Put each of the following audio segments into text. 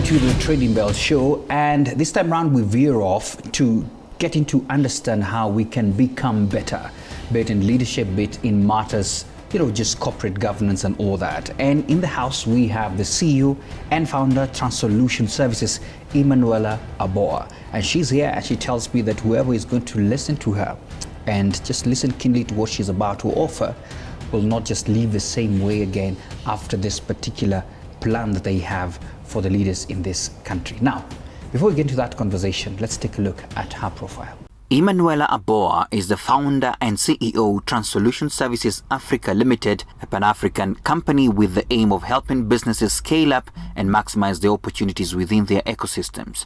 to the Trading Bell Show, and this time around we veer off to getting to understand how we can become better, be it in leadership, be it in matters, just corporate governance and all that. And in the house we have the CEO and founder, Transolution Services, Emmanuela Aboa. And she's here and she tells me that whoever is going to listen to her and just listen keenly to what she's about to offer will not just leave the same way again after this particular plan that they have for the leaders in this country. Now, before we get into that conversation, let's take a look at her profile. Emmanuela Aboa is the founder and CEO Transolution Services Africa Limited, a Pan-African company with the aim of helping businesses scale up and maximize the opportunities within their ecosystems.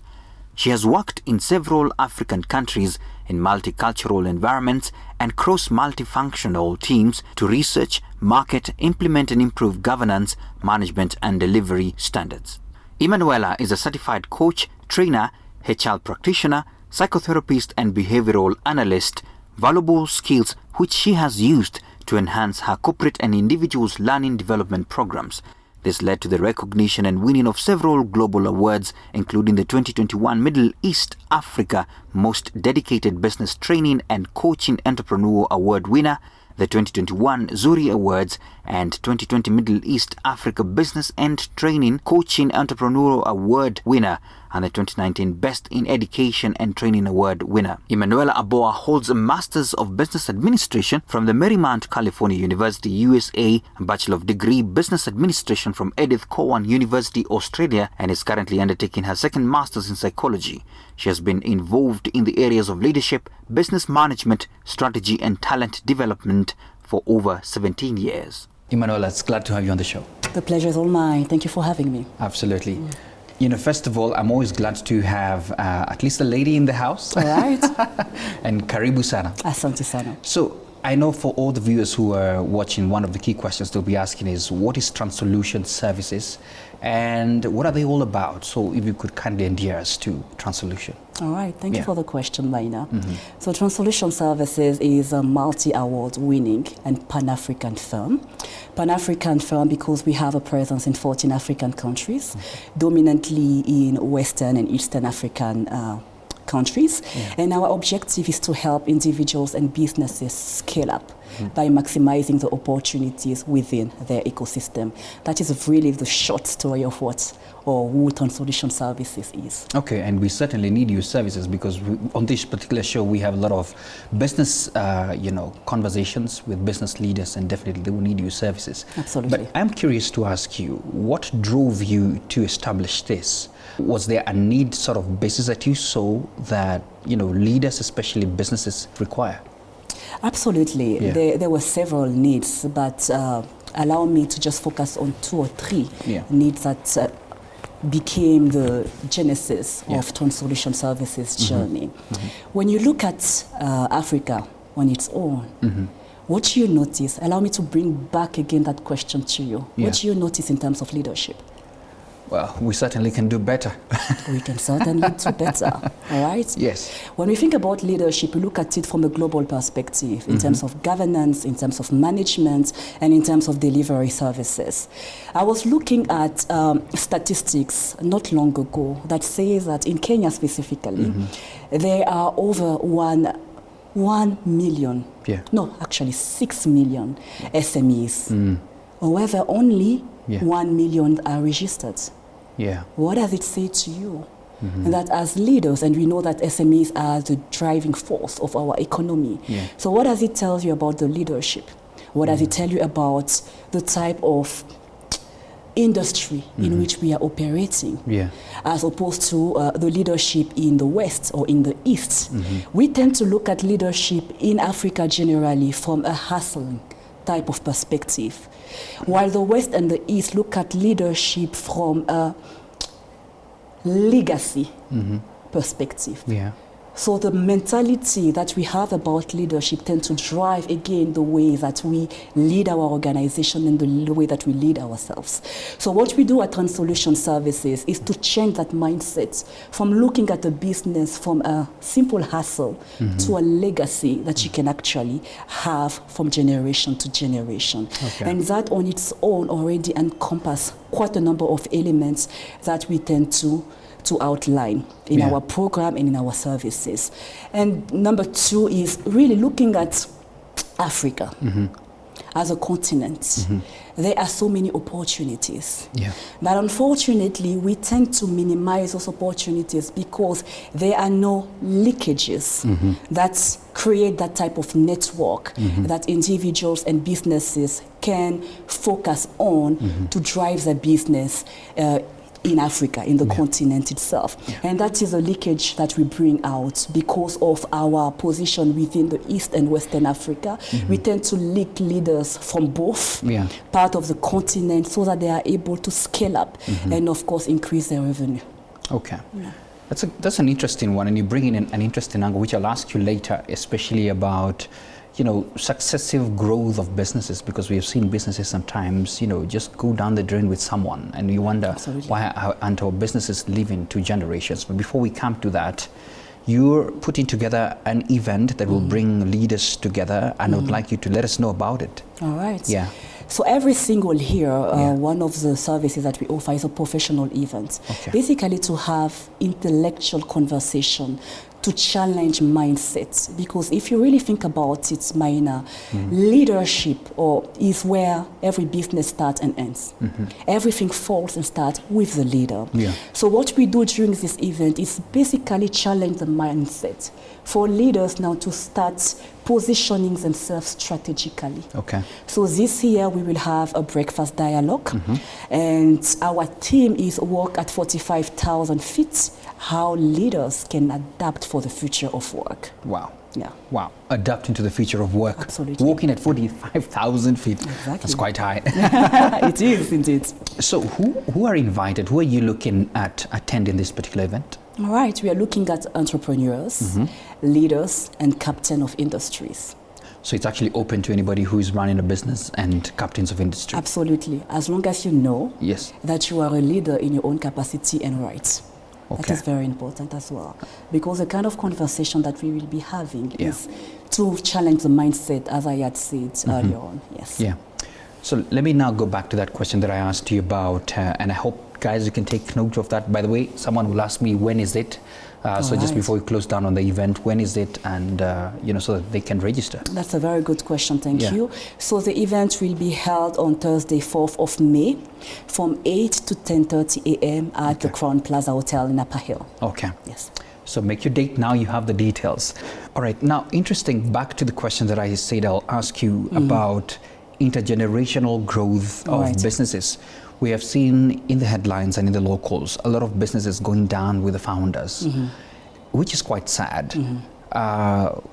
She has worked in several African countries in multicultural environments and cross-multifunctional teams to research, market, implement and improve governance, management and delivery standards. Emmanuela is a certified coach, trainer, HR practitioner, psychotherapist and behavioral analyst, valuable skills which she has used to enhance her corporate and individuals' learning development programs. This led to the recognition and winning of several global awards, including the 2021 Middle East Africa Most Dedicated Business Training and Coaching Entrepreneur Award winner, the 2021 Zuri Awards, and 2020 Middle East Africa Business and Training Coaching Entrepreneur Award winner, and the 2019 Best in Education and Training Award winner. Emmanuela Aboa holds a Master's of Business Administration from the Marymount, California University, USA, a Bachelor of Degree Business Administration from Edith Cowan University, Australia, and is currently undertaking her second Master's in Psychology. She has been involved in the areas of leadership, business management, strategy and talent development for over 17 years. Emmanuela, it's glad to have you on the show. The pleasure is all mine. Thank you for having me. Absolutely. First of all, I'm always glad to have at least a lady in the house. All right. And karibu sana. Asante sana. So I know for all the viewers who are watching, one of the key questions they'll be asking is, what is Transolution Services and what are they all about? So if you could kindly endear us to Transolution. All right. Thank you for the question, Maina. So Transolution Services is a multi-award winning and Pan-African firm. Pan-African firm because we have a presence in 14 African countries, dominantly in Western and Eastern African countries. And our objective is to help individuals and businesses scale up by maximizing the opportunities within their ecosystem. That is really the short story of what or who Transolution Services is. Okay, and we certainly need your services because on this particular show we have a lot of business conversations with business leaders, and definitely they will need your services. Absolutely. But I'm curious to ask you, what drove you to establish this? Was there a need sort of basis that you saw that leaders, especially businesses, require? Absolutely. There were several needs, but allow me to just focus on 2 or 3 needs that became the genesis of Transolution Services journey. When you look at Africa on its own, what do you notice? Allow me to bring back again that question to you. What do you notice in terms of leadership? Well, we certainly can do better. We can certainly do better, all right? Yes. When we think about leadership, we look at it from a global perspective in terms of governance, in terms of management, and in terms of delivery services. I was looking at statistics not long ago that says that in Kenya specifically, there are over 1 million, no, actually 6 million SMEs. However, only 1 million are registered. What does it say to you? And that as leaders, and we know that SMEs are the driving force of our economy. So what does it tell you about the leadership? What does it tell you about the type of industry in which we are operating, as opposed to the leadership in the West or in the East? We tend to look at leadership in Africa generally from a hustling type of perspective, while the West and the East look at leadership from a legacy perspective. So the mentality that we have about leadership tends to drive, again, the way that we lead our organization and the way that we lead ourselves. So what we do at Transolution Services is to change that mindset from looking at a business from a simple hustle to a legacy that you can actually have from generation to generation. Okay. And that on its own already encompasses quite a number of elements that we tend to outline in our program and in our services. And number two is really looking at Africa as a continent. There are so many opportunities. But unfortunately, we tend to minimize those opportunities because there are no leakages that create that type of network that individuals and businesses can focus on to drive their business in Africa, in the continent itself. And that is a leakage that we bring out because of our position within the East and Western Africa. We tend to leak leaders from both part of the continent so that they are able to scale up and, of course, increase their revenue. Okay. That's an interesting one, and you bring in an interesting angle, which I'll ask you later, especially about successive growth of businesses, because we have seen businesses sometimes, just go down the drain with someone, and you wonder why aren't our businesses living 2 generations. But before we come to that, you're putting together an event that will bring leaders together, and I would like you to let us know about it. All right. Yeah. So every single year, one of the services that we offer is a professional event, basically to have intellectual conversation, to challenge mindsets. Because if you really think about it, Maina, leadership is where every business starts and ends. Everything falls and starts with the leader. So what we do during this event is basically challenge the mindset for leaders now to start positioning themselves strategically. So this year we will have a breakfast dialogue, and our theme is work at 45,000 feet, how leaders can adapt for the future of work. Wow. Yeah. Wow. Adapting to the future of work. Absolutely. Walking at 45,000 feet. Exactly. That's quite high. It is indeed. So who are invited? Who are you looking at attending this particular event? All right. We are looking at entrepreneurs, leaders, and captain of industries. So it's actually open to anybody who is running a business and captains of industry? Absolutely. As long as you know Yes. that you are a leader in your own capacity and rights. That is very important as well, because the kind of conversation that we will be having is to challenge the mindset, as I had said earlier on. Yes. Yeah. So let me now go back to that question that I asked you about, and I hope, guys, you can take note of that. By the way, someone will ask me, when is it? So just before we close down on the event, when is it? And, so that they can register. That's a very good question. Thank you. So the event will be held on Thursday, 4th of May, from 8 to 10:30 a.m. at the Crowne Plaza Hotel in Upper Hill. Okay. Yes. So make your date now, you have the details. All right. Now, interesting, back to the question that I said I'll ask you about intergenerational growth of businesses. We have seen in the headlines and in the locals a lot of businesses going down with the founders, which is quite sad.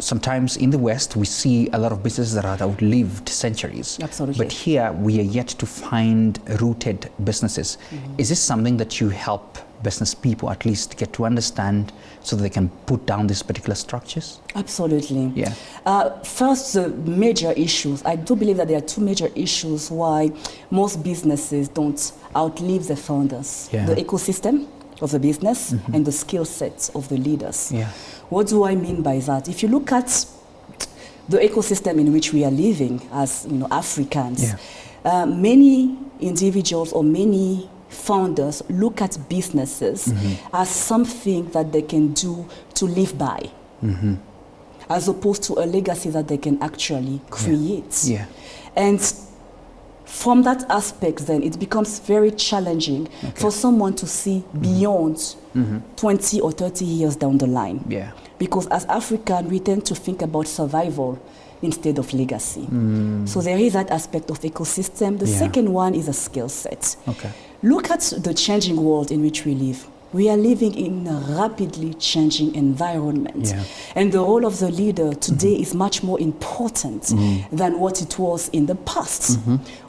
Sometimes in the West, we see a lot of businesses that are outlived centuries. Absolutely. But here, we are yet to find rooted businesses. Is this something that you help business people at least get to understand so that they can put down these particular structures? Absolutely. Yeah. First, the major issues. I do believe that there are 2 major issues why most businesses don't outlive the founders. The ecosystem of the business and the skill sets of the leaders. What do I mean by that? If you look at the ecosystem in which we are living as Africans, many individuals or many founders look at businesses as something that they can do to live by, as opposed to a legacy that they can actually create. And from that aspect, then it becomes very challenging for someone to see beyond 20 or 30 years down the line. Because as Africans, we tend to think about survival instead of legacy. So there is that aspect of ecosystem. The second one is a skill set. Look at the changing world in which we live. We are living in a rapidly changing environment. And the role of the leader today is much more important than what it was in the past.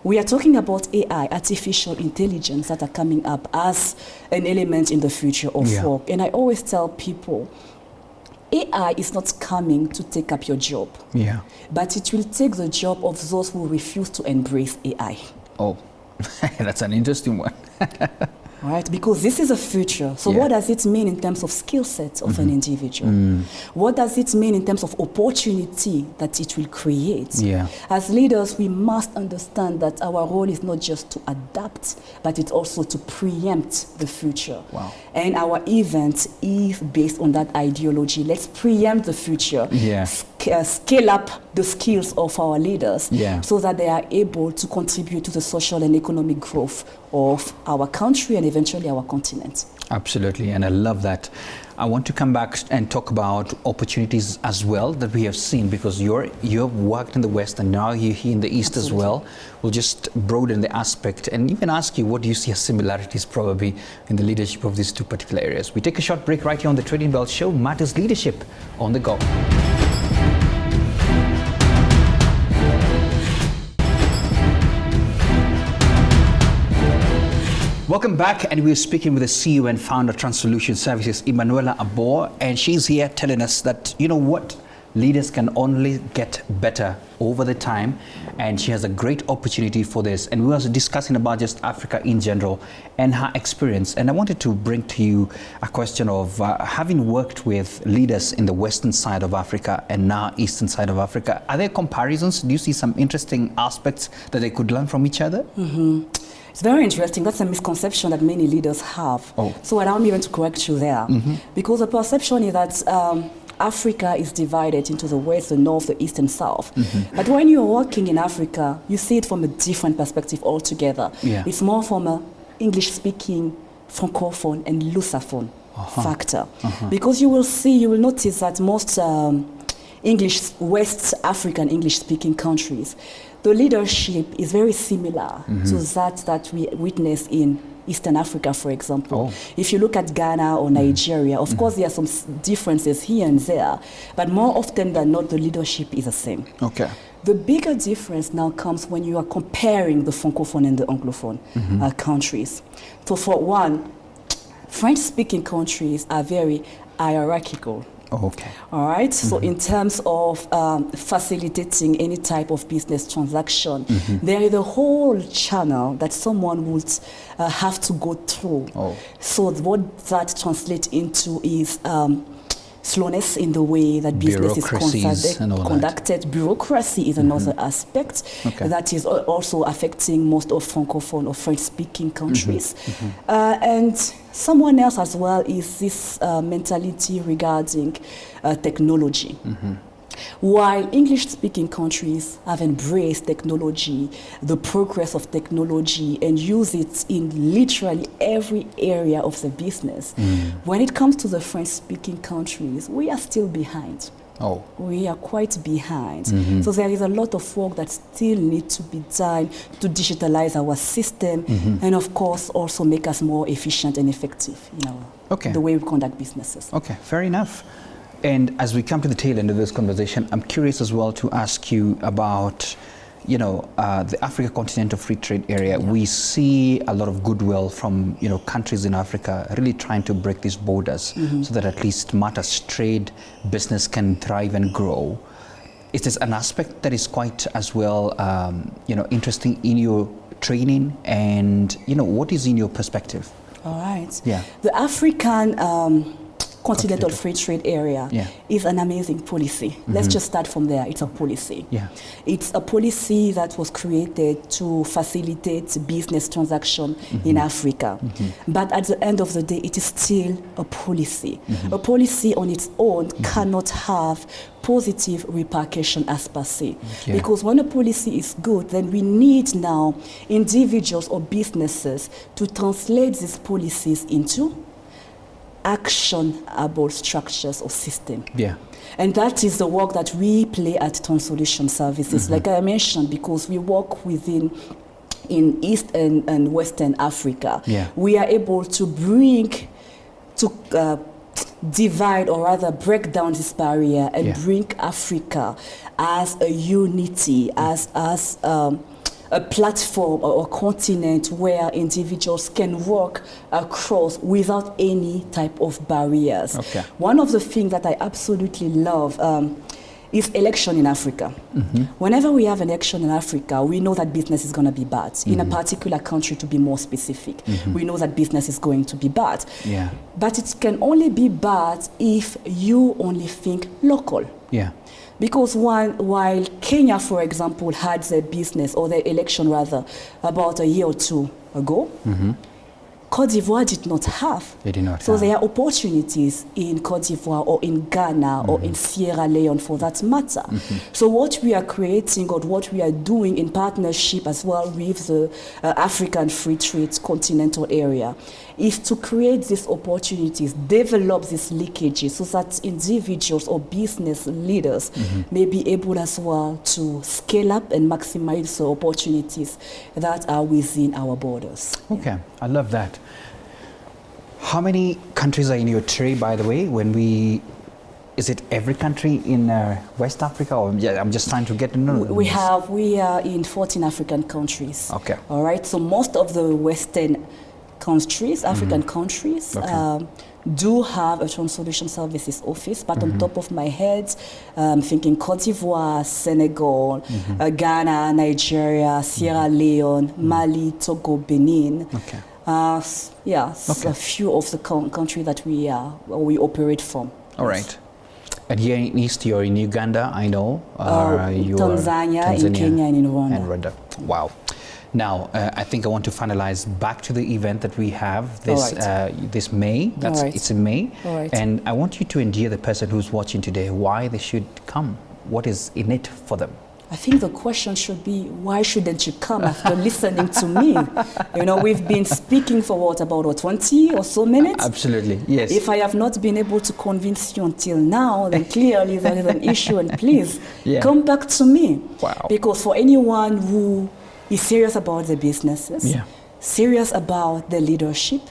We are talking about AI, artificial intelligence, that are coming up as an element in the future of work. And I always tell people, AI is not coming to take up your job, Yeah. but it will take the job of those who refuse to embrace AI. Oh, that's an interesting one. Right, because this is a future. So Yeah. what does it mean in terms of skill sets of an individual? What does it mean in terms of opportunity that it will create? Yeah. As leaders, we must understand that our role is not just to adapt, but it's also to preempt the future. Wow. And our event is based on that ideology. Let's preempt the future. Yeah. Scale up the skills of our leaders, Yeah. so that they are able to contribute to the social and economic growth of our country and eventually our continent. Absolutely, and I love that. I want to come back and talk about opportunities as well that we have seen, because you've worked in the West and now you're here in the East as well. We'll just broaden the aspect and even ask you, what do you see as similarities probably in the leadership of these two particular areas? We take a short break right here on the Trading Bell Show, Matters Leadership on the Go. Welcome back, and we're speaking with the CEO and founder of Transolution Services, Emmanuela Aboa, and she's here telling us that, you know what, leaders can only get better over the time, and she has a great opportunity for this. And we were discussing about just Africa in general and her experience. And I wanted to bring to you a question of having worked with leaders in the western side of Africa and now eastern side of Africa. Are there comparisons? Do you see some interesting aspects that they could learn from each other? It's very interesting. That's a misconception that many leaders have. Oh. So allow me even to correct you there. Because the perception is that Africa is divided into the West, the North, the East, and South. But when you're working in Africa, you see it from a different perspective altogether. Yeah. It's more from an English-speaking, Francophone, and Lusophone factor. Because you will notice that most West African English-speaking countries, the leadership is very similar to that we witness in Eastern Africa, for example. If you look at Ghana or Nigeria, of course there are some differences here and there, but more often than not, the leadership is the same. Okay. The bigger difference now comes when you are comparing the Francophone and the Anglophone countries. So for one, French-speaking countries are very hierarchical. Okay. All right. So in terms of facilitating any type of business transaction, there is a whole channel that someone would have to go through. So what that translates into is slowness in the way that business is conducted. Bureaucracy is another aspect that is also affecting most of Francophone or French-speaking countries. And someone else as well is this mentality regarding technology. While English-speaking countries have embraced technology, the progress of technology, and use it in literally every area of the business, when it comes to the French-speaking countries, we are still behind. We are quite behind. So there is a lot of work that still needs to be done to digitalize our system and, of course, also make us more efficient and effective in the way we conduct businesses. Okay, fair enough. And as we come to the tail end of this conversation, I'm curious as well to ask you about, the Africa Continental Free Trade Area. We see a lot of goodwill from, countries in Africa really trying to break these borders so that at least matters trade, business can thrive and grow. Is this an aspect that is quite as well, interesting in your training? And, what is in your perspective? All right. Yeah. The African Continental Free Trade Area is an amazing policy. Let's just start from there. It's a policy. It's a policy that was created to facilitate business transaction in Africa. But at the end of the day, it is still a policy. A policy on its own cannot have positive repercussion as per se. Because when a policy is good, then we need now individuals or businesses to translate these policies into actionable structures or system. And that is the work that we play at Transolution Services. Like I mentioned, because we work in East and Western Africa, we are able to divide, or rather break down this barrier and bring Africa as a unity, as a platform or a continent where individuals can work across without any type of barriers. Okay. One of the things that I absolutely love is election in Africa. Whenever we have an election in Africa, we know that business is going to be bad. In a particular country, to be more specific, we know that business is going to be bad. Yeah. But it can only be bad if you only think local. Yeah. Because while Kenya, for example, had their business, or their election rather, about a year or two ago, Côte d'Ivoire did not have. They did not So have. there are opportunities in Côte d'Ivoire or in Ghana or in Sierra Leone for that matter. So what we are creating, or what we are doing in partnership as well with the African Free Trade Continental Area, is to create these opportunities, develop these leakages so that individuals or business leaders may be able as well to scale up and maximize the opportunities that are within our borders. Okay, I love that. How many countries are in your tray, by the way? Is it every country in West Africa? Or I'm just trying to get to know. We are in 14 African countries. Okay. All right. So most of the Western countries, African countries, do have a Translation Services office. But on top of my head, I'm thinking Côte d'Ivoire, Senegal, Ghana, Nigeria, Sierra Leone, Mali, Togo, Benin. Okay. A few of the countries that we operate from. All right. And here in East, you're in Uganda, I know. You Tanzania, in Kenya, and in Rwanda. Wow. Now, I think I want to finalize back to the event that we have this this May. It's in May. All right. And I want you to endear the person who's watching today why they should come. What is in it for them? I think the question should be, why shouldn't you come after listening to me? You know, we've been speaking for about 20 or so minutes. Absolutely, yes. If I have not been able to convince you until now, then clearly there is an issue, and please come back to me. Wow. Because for anyone who is serious about the businesses, serious about the leadership,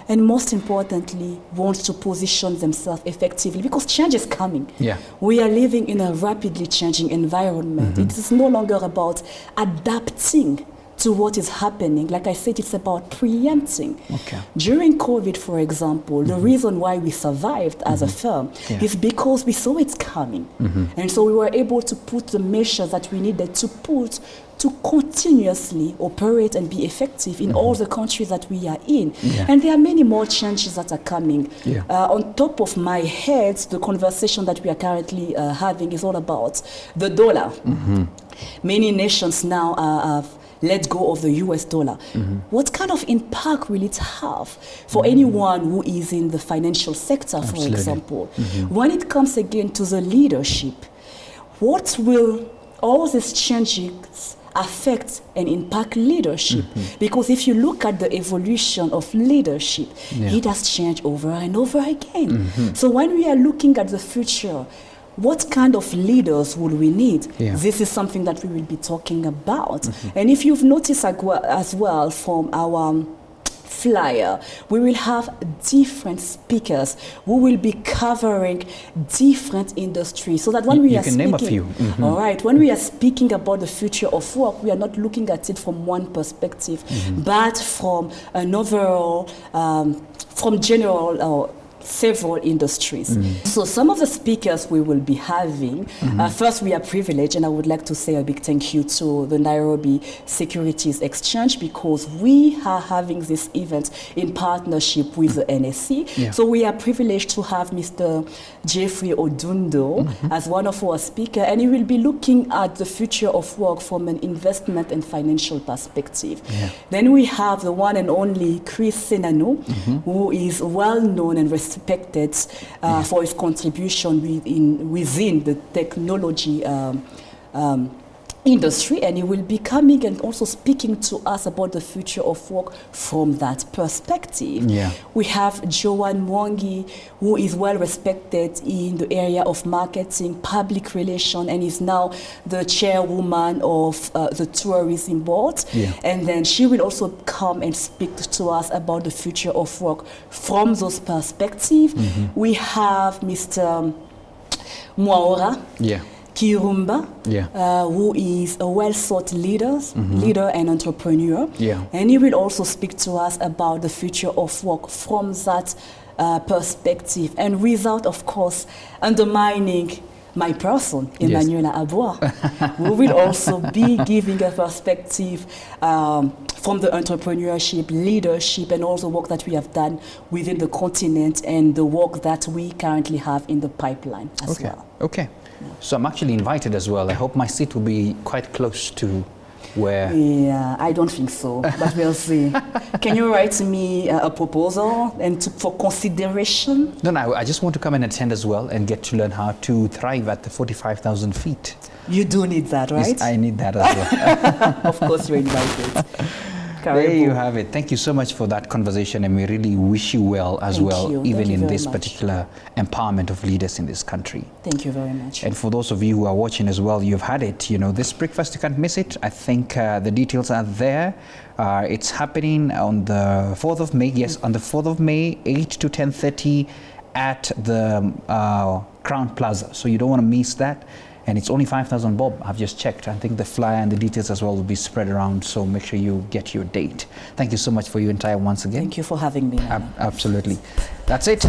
and most importantly, wants to position themselves effectively, because change is coming. Yeah. We are living in a rapidly changing environment. It is no longer about adapting to what is happening. Like I said, it's about preempting. Okay. During COVID, for example, the reason why we survived as a firm is because we saw it coming. And so we were able to put the measures that we needed to put to continuously operate and be effective in all the countries that we are in. And there are many more changes that are coming. On top of my head, the conversation that we are currently having is all about the dollar. Many nations now have let go of the US dollar. What kind of impact will it have for anyone who is in the financial sector, for example? When it comes again to the leadership, what will all these changes affect and impact leadership? Because if you look at the evolution of leadership, it has changed over and over again. So when we are looking at the future, what kind of leaders will we need? This is something that we will be talking about. And if you've noticed as well from our flyer, we will have different speakers who will be covering different industries, so that when we are speaking, name a few. All right, when we are speaking about the future of work, we are not looking at it from one perspective, but from an overall, from general several industries. So some of the speakers we will be having, first we are privileged, and I would like to say a big thank you to the Nairobi Securities Exchange, because we are having this event in partnership with the NSC. So we are privileged to have Mr. Jeffrey Odundo as one of our speakers, and he will be looking at the future of work from an investment and financial perspective. Then we have the one and only Chris Senanu, who is well known and respected for his contribution within the technology industry, and he will be coming and also speaking to us about the future of work from that perspective. We have Joanne Mwangi, who is well respected in the area of marketing, public relations, and is now the chairwoman of the tourism board. And then she will also come and speak to us about the future of work from those perspectives. We have Mr. Mwaora. Kirumba, Yeah. who is a well-sought leader and entrepreneur. Yeah. And he will also speak to us about the future of work from that perspective, and without, of course, undermining my person, Yes. Emmanuela Aboa, who will also be giving a perspective from the entrepreneurship, leadership, and all the work that we have done within the continent and the work that we currently have in the pipeline as well. Okay. So I'm actually invited as well. I hope my seat will be quite close to where... Yeah, I don't think so, but we'll see. Can you write me a proposal and for consideration? No, I just want to come and attend as well and get to learn how to thrive at the 45,000 feet. You do need that, right? Yes, I need that as well. Of course, you're invited. There you have it. Thank you so much for that conversation, and we really wish you well as Thank well, you. even Thank you in very this much. particular empowerment of leaders in this country. Thank you very much. And for those of you who are watching as well, you've had it. You know, this breakfast, you can't miss it. I think the details are there. It's happening on the 4th of May. Yes, on the 4th of May, 8 to 10:30 at the Crowne Plaza. So you don't want to miss that. And it's only 5,000 bob. I've just checked. I think the flyer and the details as well will be spread around. So make sure you get your date. Thank you so much for your time once again. Thank you for having me. Absolutely. That's it.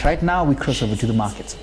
Right now we cross over to the markets.